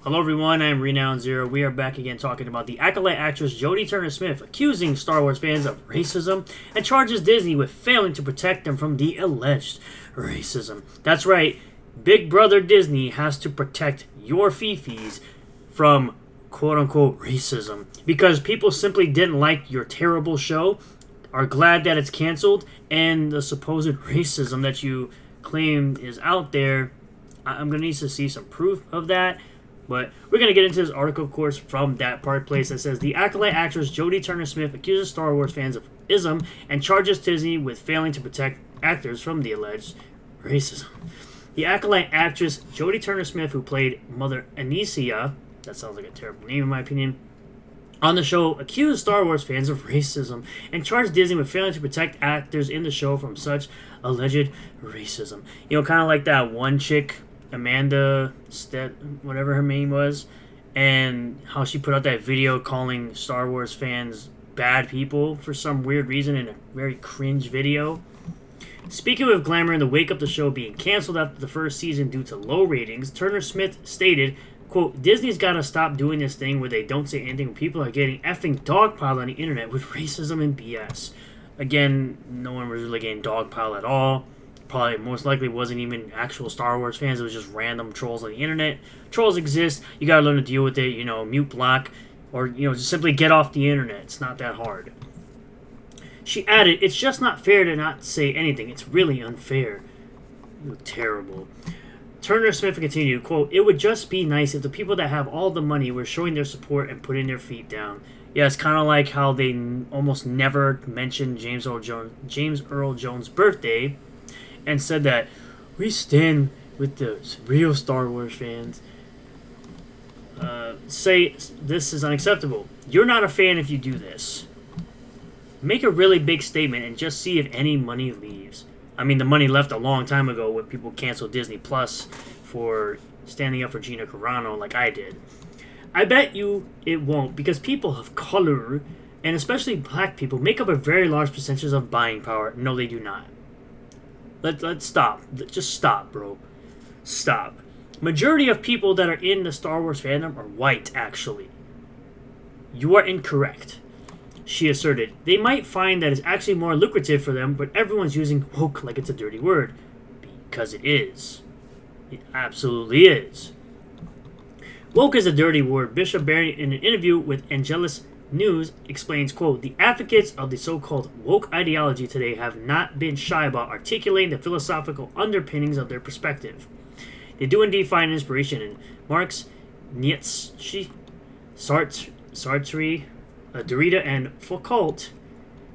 Hello everyone, I'm Renown Zero. We are back again talking about the Acolyte actress Jodie Turner-Smith accusing Star Wars fans of racism and charges Disney with failing to protect them from the alleged racism. That's right, Big Brother Disney has to protect your fifis from quote-unquote racism because people simply didn't like your terrible show, are glad that it's canceled, and the supposed racism that you claim is out there. I'm going to need to see some proof of that. But we're going to get into this article, of course, from that part place that says the Acolyte actress Jodie Turner-Smith accuses Star Wars fans of ism and charges Disney with failing to protect actors from the alleged racism. The Acolyte actress Jodie Turner-Smith, who played Mother Anicia, that sounds like a terrible name in my opinion, on the show accused Star Wars fans of racism and charged Disney with failing to protect actors in the show from such alleged racism. You know, kind of like that one chick, Amanda whatever her name was, and how she put out that video calling Star Wars fans bad people for some weird reason in a very cringe video. Speaking of glamour in the wake of the show being canceled after the first season due to low ratings, Turner-Smith stated, quote, Disney's gotta stop doing this thing where they don't say anything when people are getting effing dogpiled on the internet with racism and BS. Again, no one was really getting dogpiled at all. Probably most likely wasn't even actual Star Wars fans. It was just random trolls on the internet. Trolls exist. You gotta learn to deal with it. You know, mute, block, or just simply get off the internet. It's not that hard. She added, "It's just not fair to not say anything. It's really unfair." Terrible. Turner-Smith continued, quote, "It would just be nice if the people that have all the money were showing their support and putting their feet down." Yeah, it's kind of like how they almost never mentioned James Earl Jones' birthday, and said that we stand with the real Star Wars fans. Say this is unacceptable. You're not a fan if you do this. Make a really big statement and just see if any money leaves. I mean, the money left a long time ago when people canceled Disney Plus for standing up for Gina Carano like I did. I bet you it won't, because people of color, and especially black people, make up a very large percentage of buying power. No, they do not. Let's stop. Just stop, bro. Stop. Majority of people that are in the Star Wars fandom are white, actually. You are incorrect. She asserted. They might find that it's actually more lucrative for them, but everyone's using woke like it's a dirty word. Because it is. It absolutely is. Woke is a dirty word. Bishop Barry, in an interview with Angelus News, explains, quote, the advocates of the so-called woke ideology today have not been shy about articulating the philosophical underpinnings of their perspective. They do indeed find inspiration in Marx, Nietzsche, Sartre, Derrida, and Foucault,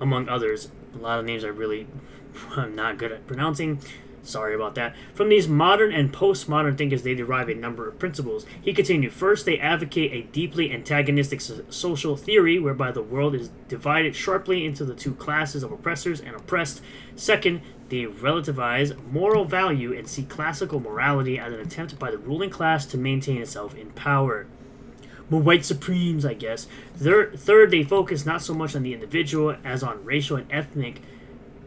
among others. A lot of names I'm not good at pronouncing. Sorry about that. From these modern and postmodern thinkers, they derive a number of principles. He continued, first, they advocate a deeply antagonistic social theory whereby the world is divided sharply into the two classes of oppressors and oppressed. Second, they relativize moral value and see classical morality as an attempt by the ruling class to maintain itself in power. More white supremes, I guess. Third, they focus not so much on the individual as on racial and ethnic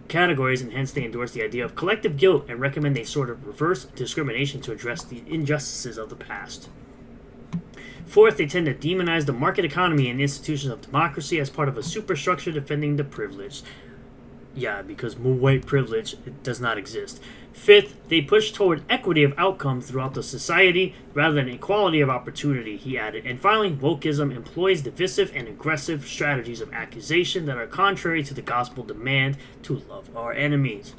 categories, and hence they endorse the idea of collective guilt and recommend a sort of reverse discrimination to address the injustices of the past. Fourth, they tend to demonize the market economy and institutions of democracy as part of a superstructure defending the privileged. Yeah, because more white privilege, it does not exist. Fifth, they push toward equity of outcome throughout the society rather than equality of opportunity, he added. And finally, wokeism employs divisive and aggressive strategies of accusation that are contrary to the gospel demand to love our enemies.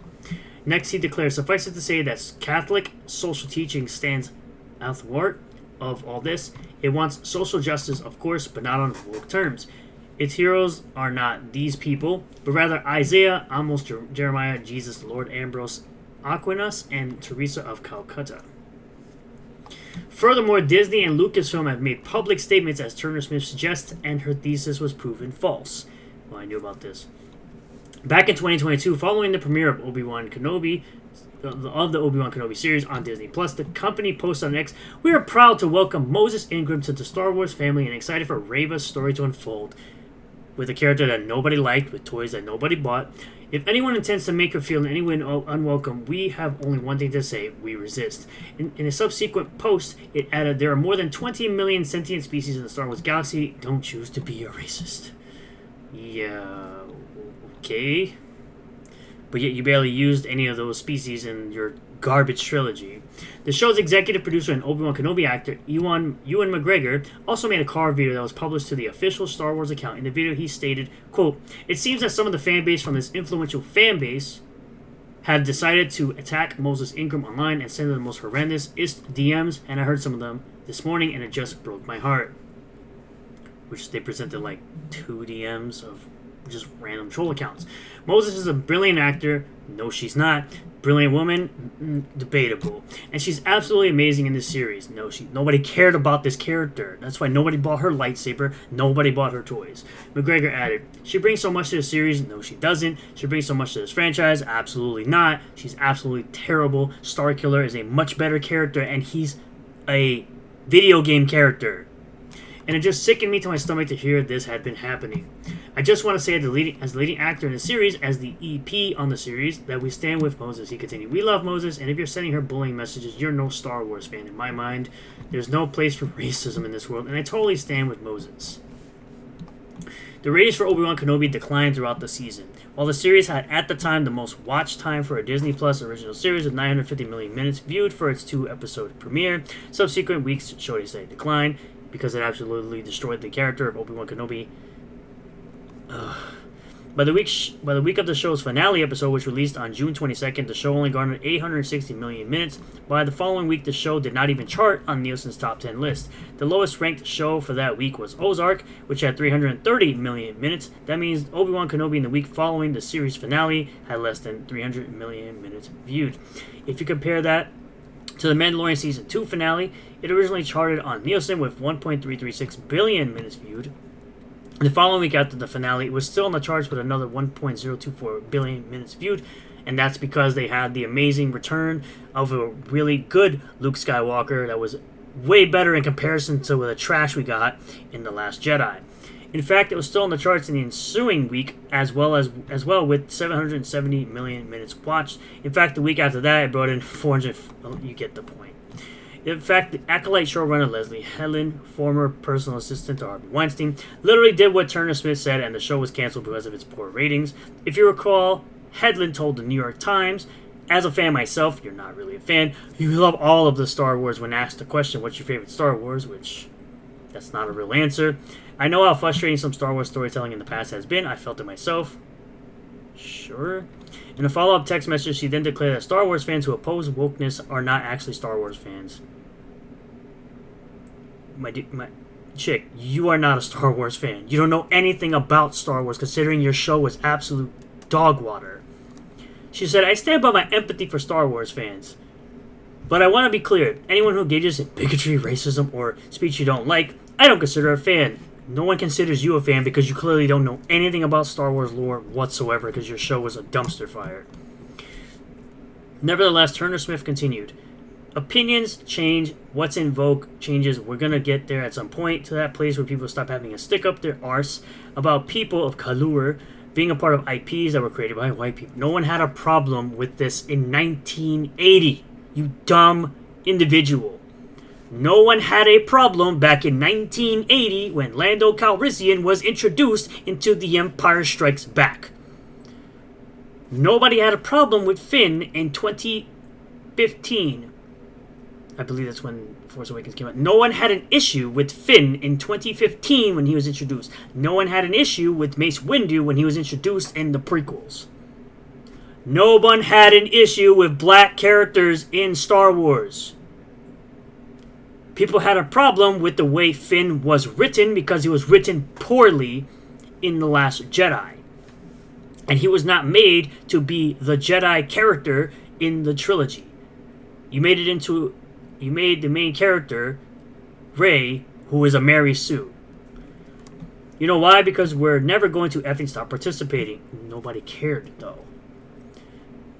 Next, he declares, suffice it to say that Catholic social teaching stands athwart of all this. It wants social justice, of course, but not on woke terms. Its heroes are not these people, but rather Isaiah, Amos, Jeremiah, Jesus, the Lord, Ambrose, Aquinas, and Teresa of Calcutta. Furthermore, Disney and Lucasfilm have made public statements as Turner-Smith suggests, and her thesis was proven false. Well, I knew about this. Back in 2022, following the premiere of Obi-Wan Kenobi, of the Obi-Wan Kenobi series on Disney Plus, the company posted on X, "We are proud to welcome Moses Ingram to the Star Wars family and excited for Reva's story to unfold." With a character that nobody liked, with toys that nobody bought, If anyone intends to make her feel in any way unwelcome, we have only one thing to say: we resist. In a subsequent post, it added, there are more than 20 million sentient species in the Star Wars galaxy. Don't choose to be a racist. Yeah, okay. But yet you barely used any of those species in your garbage trilogy. The show's executive producer and Obi-Wan Kenobi actor, Ewan McGregor, also made a car video that was published to the official Star Wars account. In the video, he stated, quote, "It seems that some of the fan base from this influential fan base have decided to attack Moses Ingram online and send them the most horrendous DMs, and I heard some of them this morning, and it just broke my heart." Which they presented like 2 DMs of just random troll accounts. Moses is a brilliant actor. No, she's not. Brilliant woman? Debatable. And she's absolutely amazing in this series. No, nobody cared about this character. That's why nobody bought her lightsaber. Nobody bought her toys. McGregor added, "She brings so much to the series." No, she doesn't. She brings so much to this franchise. Absolutely not. She's absolutely terrible. Starkiller is a much better character, and he's a video game character. And it just sickened me to my stomach to hear this had been happening. I just want to say, as the leading actor in the series, as the EP on the series, that we stand with Moses. He continued, "We love Moses, and if you're sending her bullying messages, you're no Star Wars fan. In my mind, there's no place for racism in this world, and I totally stand with Moses." The ratings for Obi-Wan Kenobi declined throughout the season. While the series had, at the time, the most watch time for a Disney Plus original series of 950 million minutes viewed for its 2-episode premiere, subsequent weeks showed a steady decline, because it absolutely destroyed the character of Obi-Wan Kenobi. By the week of the show's finale episode, which released on June 22nd, the show only garnered 860 million minutes. By the following week, the show did not even chart on Nielsen's top 10 list. The lowest ranked show for that week was Ozark, which had 330 million minutes. That means Obi-Wan Kenobi in the week following the series finale had less than 300 million minutes viewed. If you compare that to the Mandalorian Season 2 finale, it originally charted on Nielsen with 1.336 billion minutes viewed. The following week after the finale, it was still on the charts with another 1.024 billion minutes viewed, and that's because they had the amazing return of a really good Luke Skywalker that was way better in comparison to the trash we got in The Last Jedi. In fact, it was still on the charts in the ensuing week as well with 770 million minutes watched. In fact, the week after that, it brought in 400. Well, you get the point. In fact, the Acolyte showrunner Leslie Helen, former personal assistant to Harvey Weinstein, literally did what Turner Smith said, and the show was canceled because of its poor ratings. If you recall, Hedlund told the New York Times, "As a fan myself," you're not really a fan, "you love all of the Star Wars when asked the question, what's your favorite Star Wars?" Which, that's not a real answer. "I know how frustrating some Star Wars storytelling in the past has been. I felt it myself." Sure. In a follow-up text message, she then declared that Star Wars fans who oppose wokeness are not actually Star Wars fans. My chick, you are not a Star Wars fan. You don't know anything about Star Wars, considering your show was absolute dog water. She said, "I stand by my empathy for Star Wars fans. But I want to be clear. Anyone who engages in bigotry, racism, or speech you don't like, I don't consider a fan. No one considers you a fan because you clearly don't know anything about Star Wars lore whatsoever because your show was a dumpster fire." Nevertheless, Turner Smith continued, "Opinions change. What's in vogue changes. We're going to get there at some point to that place where people stop having a stick up their arse about people of color being a part of IPs that were created by white people. No one had a problem with this in 1980, you dumb individual. No one had a problem back in 1980 when Lando Calrissian was introduced into The Empire Strikes Back. Nobody had a problem with Finn in 2015. I believe that's when Force Awakens came out. No one had an issue with Finn in 2015 when he was introduced. No one had an issue with Mace Windu when he was introduced in the prequels. No one had an issue with black characters in Star Wars. People had a problem with the way Finn was written because he was written poorly in The Last Jedi. And he was not made to be the Jedi character in the trilogy. You made the main character, Rey, who is a Mary Sue. You know why? Because we're never going to effing stop participating. Nobody cared, though.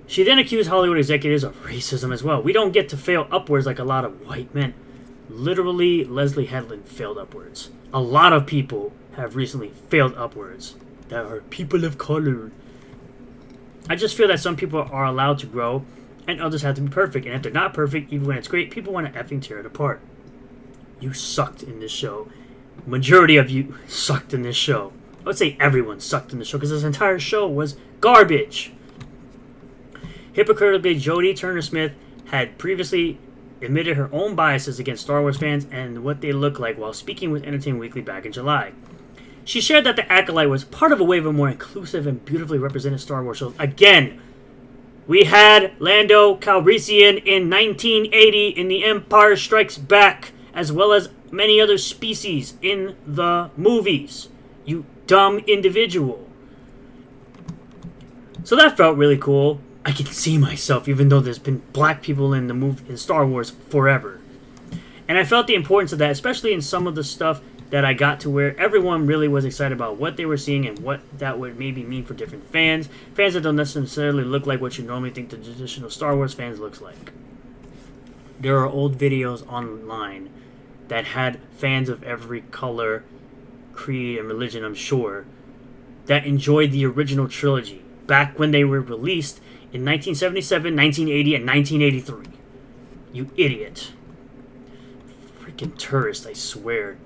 She then accused Hollywood executives of racism as well. We don't get to fail upwards like a lot of white men. Literally, Leslie Hedlund failed upwards. A lot of people have recently failed upwards that are people of color. I just feel that some people are allowed to grow and others have to be perfect. And if they're not perfect, even when it's great, people want to effing tear it apart. You sucked in this show. Majority of you sucked in this show. I would say everyone sucked in the show because this entire show was garbage. Hypocritically, Jodie Turner-Smith had previously admitted her own biases against Star Wars fans and what they look like while speaking with Entertainment Weekly back in July. She shared that the Acolyte was part of a wave of more inclusive and beautifully represented Star Wars shows. Again, we had Lando Calrissian in 1980 in The Empire Strikes Back, as well as many other species in the movies. You dumb individual. So that felt really cool. I can see myself, even though there's been black people in the movie in Star Wars forever. And I felt the importance of that, especially in some of the stuff that I got to where everyone really was excited about what they were seeing and what that would maybe mean for different fans. Fans that don't necessarily look like what you normally think the traditional Star Wars fans looks like. There are old videos online that had fans of every color, creed, and religion, I'm sure, that enjoyed the original trilogy back when they were released in 1977, 1980, and 1983. You idiot. Freaking tourist, I swear.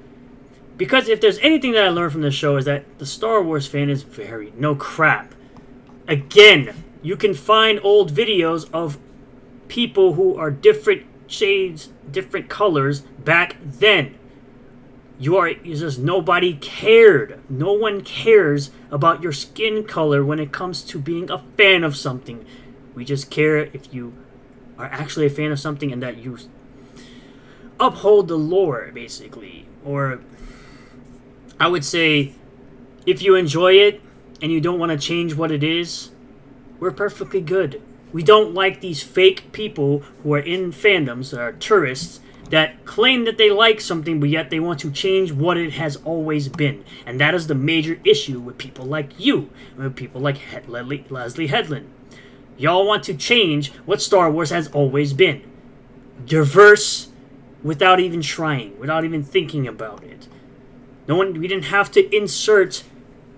Because if there's anything that I learned from this show is that the Star Wars fan is very no crap. Again, you can find old videos of people who are different shades, different colors back then. It's just nobody cared. No one cares about your skin color when it comes to being a fan of something. We just care if you are actually a fan of something and that you uphold the lore, basically. Or I would say, if you enjoy it and you don't want to change what it is, we're perfectly good. We don't like these fake people who are in fandoms that are tourists that claim that they like something, but yet they want to change what it has always been. And that is the major issue with people like you, with people like Leslie Headland. Y'all want to change what Star Wars has always been. Diverse without even trying, without even thinking about it. We didn't have to insert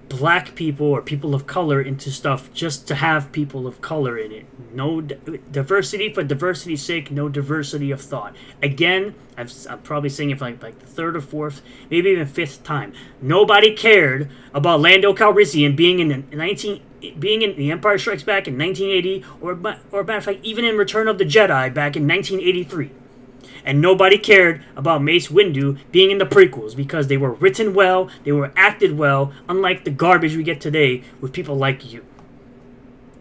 black people or people of color into stuff just to have people of color in it. No diversity for diversity's sake, no diversity of thought. Again, I'm probably saying it for like the third or fourth, maybe even fifth time. Nobody cared about Lando Calrissian being in The Empire Strikes Back in 1980, or matter of fact, even in Return of the Jedi back in 1983. And nobody cared about Mace Windu being in the prequels because they were written well, they were acted well, unlike the garbage we get today with people like you.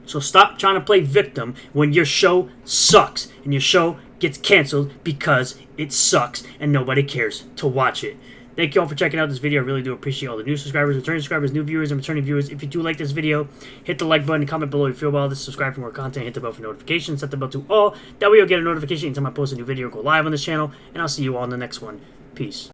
So stop trying to play victim when your show sucks and your show gets canceled because it sucks and nobody cares to watch it. Thank you all for checking out this video. I really do appreciate all the new subscribers, returning subscribers, new viewers, and returning viewers. If you do like this video, hit the like button, comment below if you feel about this, subscribe for more content, hit the bell for notifications, set the bell to all. That way you'll get a notification anytime I post a new video or go live on this channel, and I'll see you all in the next one. Peace.